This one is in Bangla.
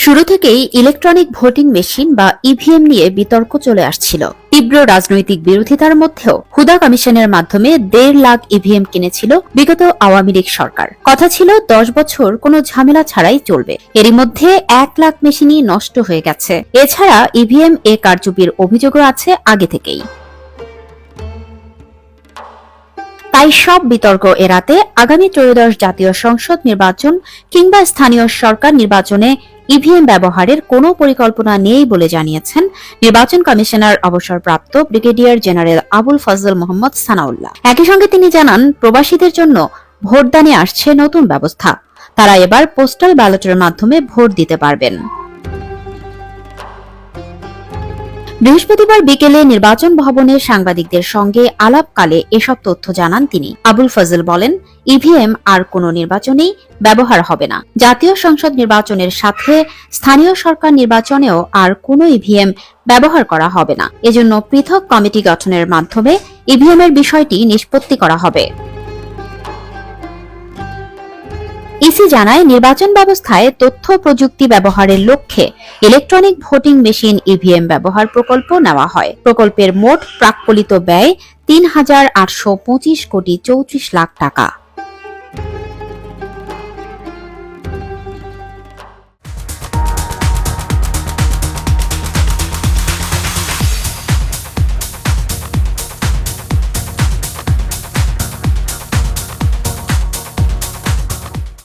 শুরু থেকেই ইলেকট্রনিক ভোটিং মেশিন বা ইভিএম নিয়ে বিতর্ক চলে আসছিল। তীব্র রাজনৈতিক বিরোধিতার মধ্যেও হুদা কমিশনের মাধ্যমে 1.5 লাখ ইভিএম কিনেছিল বিগত আওয়ামী লীগ সরকার। কথা ছিল 10 বছর কোনো ঝামেলা ছাড়াই চলবে। এরই মধ্যে 1 লাখ মেশিনই নষ্ট হয়ে গেছে। এছাড়া ইভিএম কারচুপির অভিযোগও আছে আগে থেকেই। তাই সব বিতর্ক এড়াতে আগামী ত্রয়োদশ জাতীয় সংসদ নির্বাচন কিংবা স্থানীয় সরকার নির্বাচনে ইভিএম ব্যবহারের কোনো পরিকল্পনা নেই বলে জানিয়েছেন নির্বাচন কমিশনার অবসরপ্রাপ্ত ব্রিগেডিয়ার জেনারেল আবুল ফজল মোহাম্মদ সানাউল্লাহ। একই সঙ্গে তিনি জানান, প্রবাসীদের জন্য ভোটদানে আসছে নতুন ব্যবস্থা। তারা এবার পোস্টাল ব্যালটের মাধ্যমে ভোট দিতে পারবেন। বৃহস্পতিবার বিকেলে নির্বাচন ভবনে সাংবাদিকদের সঙ্গে আলাপকালে এসব তথ্য জানান তিনি। আবুল ফজল বলেন, ইভিএম আর কোনো নির্বাচনেই ব্যবহার হবে না। জাতীয় সংসদ নির্বাচনের সাথে স্থানীয় সরকার নির্বাচনেও আর কোনো ইভিএম ব্যবহার করা হবে না। এজন্য পৃথক কমিটি গঠনের মাধ্যমে ইভিএম এর বিষয়টি নিষ্পত্তি করা হবে। ইসি জানায়, নির্বাচন ব্যবস্থায় তথ্য প্রযুক্তি ব্যবহারের লক্ষ্যে ইলেকট্রনিক ভোটিং মেশিন ইভিএম ব্যবহার প্রকল্প নেওয়া হয়। প্রকল্পের মোট প্রাক্কলিত ব্যয় 3,825 কোটি 34 লাখ টাকা।